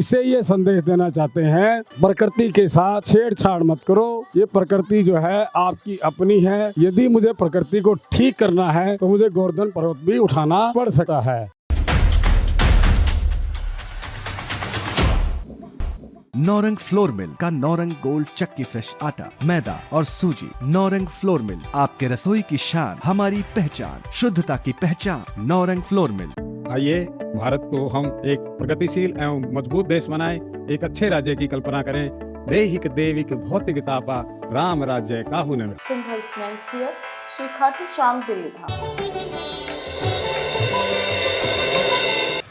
इससे ये संदेश देना चाहते हैं, प्रकृति के साथ छेड़छाड़ मत करो। ये प्रकृति जो है आपकी अपनी है। यदि मुझे प्रकृति को ठीक करना है तो मुझे गोवर्धन पर्वत भी उठाना पड़ सकता है। नौरंग फ्लोर मिल का नौरंग गोल्ड चक्की फ्रेश आटा, मैदा और सूजी। नौरंग फ्लोर मिल, आपके रसोई की शान, हमारी पहचान, शुद्धता की पहचान। Naurang flour mill. आइए भारत को हम एक प्रगतिशील एवं मजबूत देश बनाएं, एक अच्छे राज्य की कल्पना करें। दैहिक देविक भौतिकता पा राम राज्य काहू न मिले। सिंघल्स मेंस वियर, श्री खाटू श्याम दिल्ली धाम।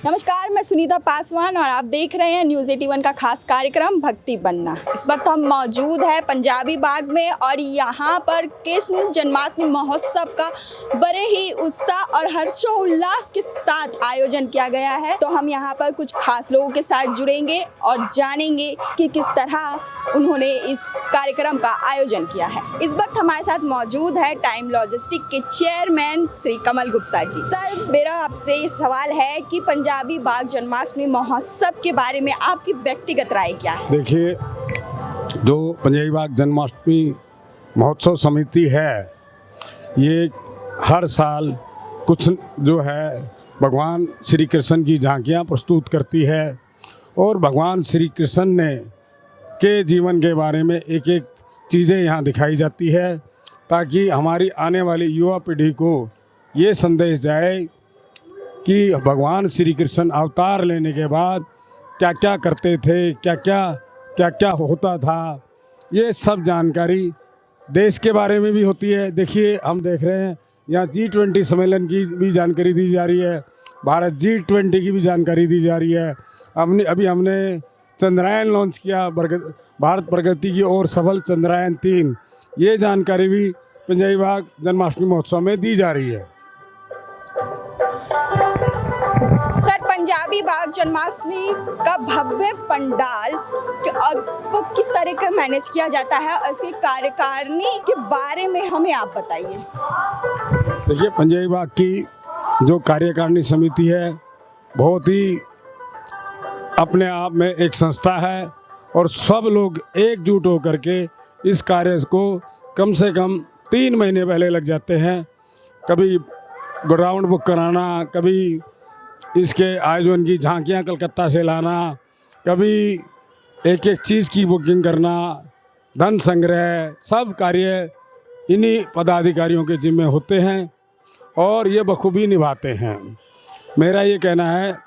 नमस्कार, मैं सुनीता पासवान और आप देख रहे हैं न्यूज़ 81 का खास कार्यक्रम भक्ति बनना। इस वक्त हम मौजूद है पंजाबी बाग में और यहाँ पर कृष्ण जन्माष्टमी महोत्सव का बड़े ही उत्साह और हर्षोल्लास के साथ आयोजन किया गया है। तो हम यहाँ पर कुछ खास लोगों के साथ जुड़ेंगे और जानेंगे कि किस तरह उन्होंने इस कार्यक्रम का आयोजन किया है। इस वक्त हमारे साथ मौजूद है टाइम लॉजिस्टिक के चेयरमैन श्री कमल गुप्ता जी। सर, मेरा आपसे ये सवाल है कि पंजाबी बाग जन्माष्टमी महोत्सव के बारे में आपकी व्यक्तिगत राय क्या है? देखिए, जो पंजाबी बाग जन्माष्टमी महोत्सव समिति है, ये हर साल कुछ जो है भगवान श्री कृष्ण की झांकियाँ प्रस्तुत करती है और भगवान श्री कृष्ण ने के जीवन के बारे में एक एक चीज़ें यहाँ दिखाई जाती है, ताकि हमारी आने वाली युवा पीढ़ी को ये संदेश जाए कि भगवान श्री कृष्ण अवतार लेने के बाद क्या क्या करते थे, क्या क्या होता था। ये सब जानकारी देश के बारे में भी होती है। देखिए, हम देख रहे हैं यहाँ G20 सम्मेलन की भी जानकारी दी जा रही है, भारत G20 की भी जानकारी दी जा रही है। अभी हमने चंद्रयान लॉन्च किया, भारत प्रगति की ओर सफल चंद्रयान 3। ये जानकारी भी पंजाबी बाग जन्माष्टमी महोत्सव में दी जा रही है। सर, पंजाबी बाग जन्माष्टमी का भव्य पंडाल को किस तरह का मैनेज किया जाता है और इसकी कार्यकारिणी के बारे में हमें आप बताइए। देखिए, पंजाबी बाग की जो कार्यकारिणी समिति है बहुत ही अपने आप में एक संस्था है और सब लोग एकजुट होकर के इस कार्य को कम से कम 3 महीने पहले लग जाते हैं। कभी ग्राउंड बुक कराना, कभी इसके आयोजन की झांकियाँ कलकत्ता से लाना, कभी एक एक चीज़ की बुकिंग करना, धन संग्रह, सब कार्य इन्हीं पदाधिकारियों के जिम्मे होते हैं और ये बखूबी निभाते हैं। मेरा ये कहना है,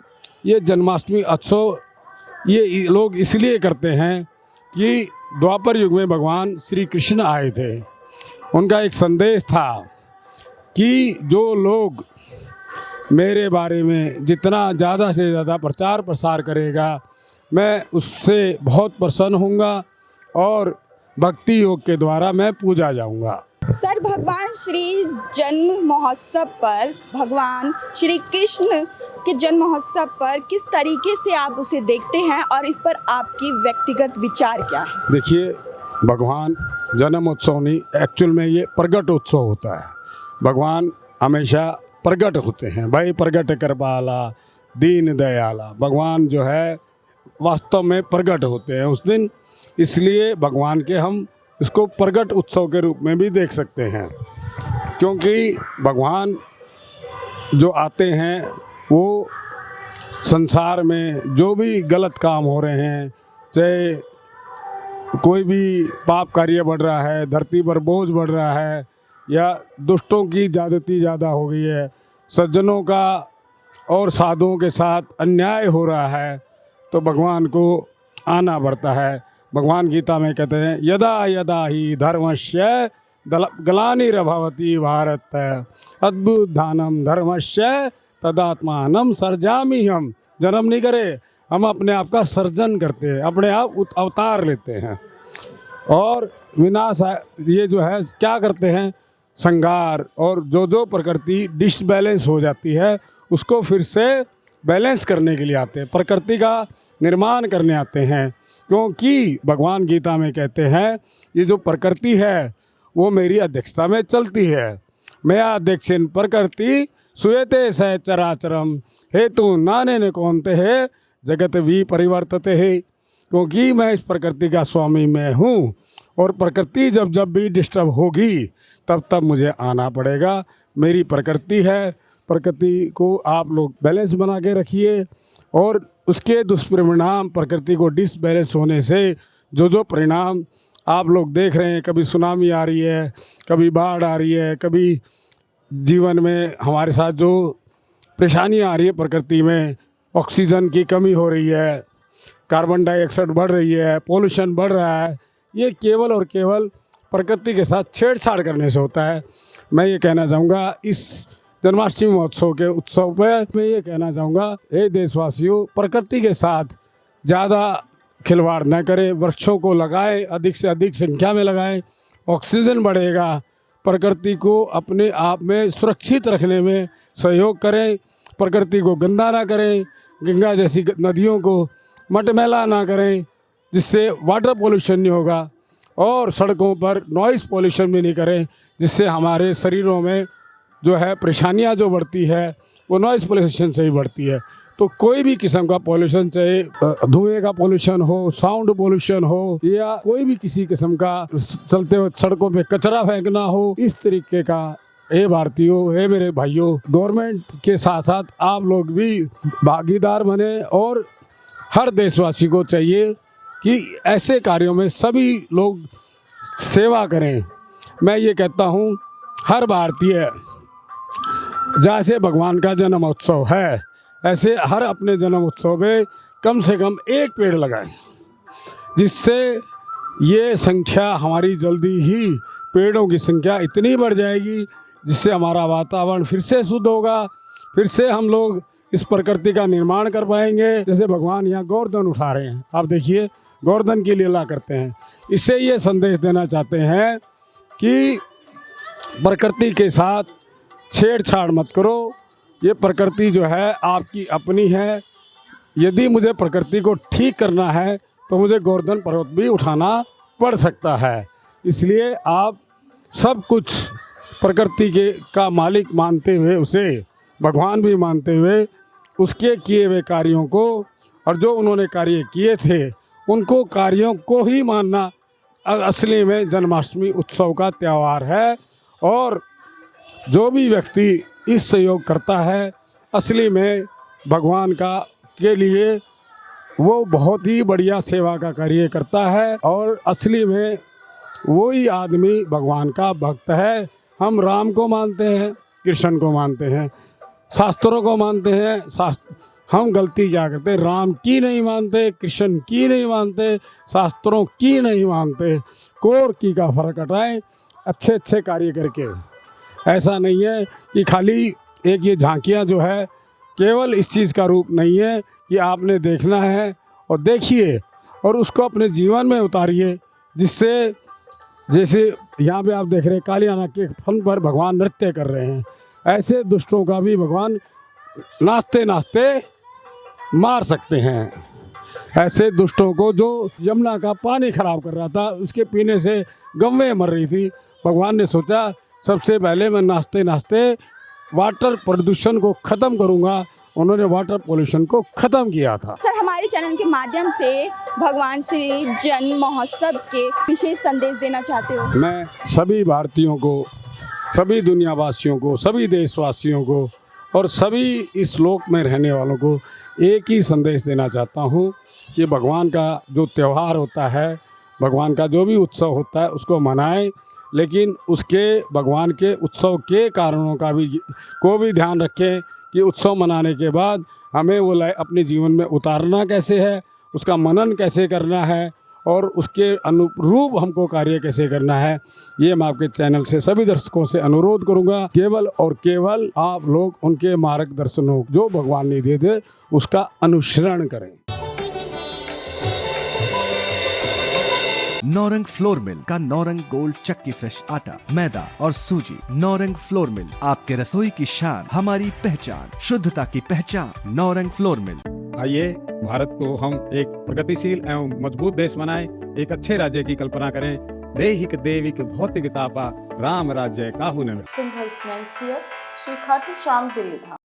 ये जन्माष्टमी उत्सव ये लोग इसलिए करते हैं कि द्वापर युग में भगवान श्री कृष्ण आए थे। उनका एक संदेश था कि जो लोग मेरे बारे में जितना ज़्यादा से ज़्यादा प्रचार प्रसार करेगा, मैं उससे बहुत प्रसन्न होऊंगा और भक्ति योग के द्वारा मैं पूजा जाऊंगा। सर, भगवान श्री जन्म महोत्सव पर, भगवान श्री कृष्ण के जन्म महोत्सव पर किस तरीके से आप उसे देखते हैं और इस पर आपकी व्यक्तिगत विचार क्या है? देखिए, भगवान जन्म उत्सव नहीं, एक्चुअल में ये प्रगट उत्सव होता है। भगवान हमेशा प्रगट होते हैं। भाई प्रगट कृपाला दीन दयाला, भगवान जो है वास्तव में प्रगट होते हैं उस दिन। इसलिए भगवान के हम इसको प्रगट उत्सव के रूप में भी देख सकते हैं, क्योंकि भगवान जो आते हैं वो संसार में जो भी गलत काम हो रहे हैं, चाहे कोई भी पाप कार्य बढ़ रहा है, धरती पर बोझ बढ़ रहा है, या दुष्टों की ज़्यादती ज़्यादा हो गई है, सज्जनों का और साधुओं के साथ अन्याय हो रहा है, तो भगवान को आना पड़ता है। भगवान गीता में कहते हैं, यदा यदा ही धर्मस्य ग्लानिर्भवति भारत अद्भुतानम धर्मस्य तदात्मानम सर्जामि। हम जन्म नहीं करे, हम अपने आप का सर्जन करते हैं, अपने आप अवतार लेते हैं और विनाश ये जो है क्या करते हैं, संहार, और जो प्रकृति डिसबैलेंस हो जाती है उसको फिर से बैलेंस करने के लिए आते हैं, प्रकृति का निर्माण करने आते हैं। क्योंकि भगवान गीता में कहते हैं, ये जो प्रकृति है वो मेरी अध्यक्षता में चलती है। मैं अध्यक्षिन प्रकृति सुयते स चराचरम हेतु नाने ने कौनते है जगत भी परिवर्तते है, क्योंकि मैं इस प्रकृति का स्वामी मैं हूँ और प्रकृति जब जब भी डिस्टर्ब होगी तब तब मुझे आना पड़ेगा। मेरी प्रकृति है, प्रकृति को आप लोग बैलेंस बना के रखिए और उसके दुष्परिणाम प्रकृति को डिसबैलेंस होने से जो परिणाम आप लोग देख रहे हैं, कभी सुनामी आ रही है, कभी बाढ़ आ रही है, कभी जीवन में हमारे साथ जो परेशानियाँ आ रही है प्रकृति में, ऑक्सीजन की कमी हो रही है, कार्बन डाइऑक्साइड बढ़ रही है, पोल्यूशन बढ़ रहा है, ये केवल और केवल प्रकृति के साथ छेड़छाड़ करने से होता है। मैं ये कहना चाहूँगा इस जन्माष्टमी महोत्सव के उत्सव में मैं ये कहना चाहूँगा, हे देशवासियों, प्रकृति के साथ ज़्यादा खिलवाड़ न करें, वृक्षों को लगाएं, अधिक से अधिक संख्या में लगाएं, ऑक्सीजन बढ़ेगा, प्रकृति को अपने आप में सुरक्षित रखने में सहयोग करें, प्रकृति को गंदा ना करें, गंगा जैसी नदियों को मटमैला ना करें जिससे वाटर पोल्यूशन नहीं होगा, और सड़कों पर नॉइज़ पोल्यूशन भी नहीं करें जिससे हमारे शरीरों में जो है परेशानियां जो बढ़ती है वो नॉइज़ पोल्यूशन से ही बढ़ती है। तो कोई भी किस्म का पोल्यूशन, चाहे धुएं का पोल्यूशन हो, साउंड पोल्यूशन हो, या कोई भी किसी किस्म का चलते हुए सड़कों पे कचरा फेंकना हो, इस तरीके का, हे भारतीयों, हे मेरे भाइयों, गवर्नमेंट के साथ साथ आप लोग भी भागीदार बने और हर देशवासी को चाहिए कि ऐसे कार्यों में सभी लोग सेवा करें। मैं ये कहता हूँ, हर भारतीय जैसे भगवान का जन्म उत्सव है, ऐसे हर अपने जन्म उत्सव में कम से कम एक पेड़ लगाएं, जिससे ये संख्या हमारी जल्दी ही, पेड़ों की संख्या इतनी बढ़ जाएगी जिससे हमारा वातावरण फिर से शुद्ध होगा, फिर से हम लोग इस प्रकृति का निर्माण कर पाएंगे। जैसे भगवान यहाँ गोवर्धन उठा रहे हैं, आप देखिए गोवर्धन की लीला करते हैं। इससे ये संदेश देना चाहते हैं कि प्रकृति के साथ छेड़छाड़ मत करो, ये प्रकृति जो है आपकी अपनी है। यदि मुझे प्रकृति को ठीक करना है तो मुझे गोवर्धन पर्वत भी उठाना पड़ सकता है। इसलिए आप सब कुछ प्रकृति के का मालिक मानते हुए, उसे भगवान भी मानते हुए, उसके किए हुए कार्यों को और जो उन्होंने कार्य किए थे उनको कार्यों को ही मानना असली में जन्माष्टमी उत्सव का त्यौहार है। और जो भी व्यक्ति इस सहयोग करता है, असली में भगवान का के लिए वो बहुत ही बढ़िया सेवा का कार्य करता है और असली में वही आदमी भगवान का भक्त है। हम राम को मानते हैं, कृष्ण को मानते हैं, शास्त्रों को मानते हैं, हम गलती क्या करते हैं, राम की नहीं मानते, कृष्ण की नहीं मानते, शास्त्रों की नहीं मानते। कोर की का फर्क हटाएं, अच्छे अच्छे कार्य करके। ऐसा नहीं है कि खाली एक ये झांकियाँ जो है केवल इस चीज़ का रूप नहीं है कि आपने देखना है और देखिए और उसको अपने जीवन में उतारिए, जिससे जैसे यहाँ पे आप देख रहे हैं कालियाना के फन पर भगवान नृत्य कर रहे हैं, ऐसे दुष्टों का भी भगवान नाचते नाचते मार सकते हैं। ऐसे दुष्टों को जो यमुना का पानी खराब कर रहा था, उसके पीने से गौएं मर रही थी, भगवान ने सोचा सबसे पहले मैं नाचते नाचते वाटर प्रदूषण को ख़त्म करूँगा। उन्होंने वाटर पोल्यूशन को ख़त्म किया था। सर, हमारे चैनल के माध्यम से भगवान श्री जन्म महोत्सव के विशेष संदेश देना चाहते हो? मैं सभी भारतीयों को, सभी दुनियावासियों को, सभी देशवासियों को और सभी इस लोक में रहने वालों को एक ही संदेश देना चाहता हूँ कि भगवान का जो त्यौहार होता है, भगवान का जो भी उत्सव होता है उसको मनाएं, लेकिन उसके भगवान के उत्सव के कारणों का भी ध्यान रखें कि उत्सव मनाने के बाद हमें वो अपने जीवन में उतारना कैसे है, उसका मनन कैसे करना है और उसके अनुरूप हमको कार्य कैसे करना है। ये मैं आपके चैनल से सभी दर्शकों से अनुरोध करूंगा, केवल और केवल आप लोग उनके मार्गदर्शनों जो भगवान ने दिए थे उसका अनुसरण करें। नौरंग फ्लोर मिल का नौरंग गोल्ड चक्की फ्रेश आटा, मैदा और सूजी। नौरंग फ्लोर मिल, आपके रसोई की शान, हमारी पहचान, शुद्धता की पहचान। Naurang flour mill. आइए भारत को हम एक प्रगतिशील एवं मजबूत देश बनाएं, एक अच्छे राज्य की कल्पना करें। देहिक देविक भौतिकतापा राम राज्य काहू न मिले। सिंघल्स मेंस वियर, श्री खाटू श्याम दिल्ली धाम।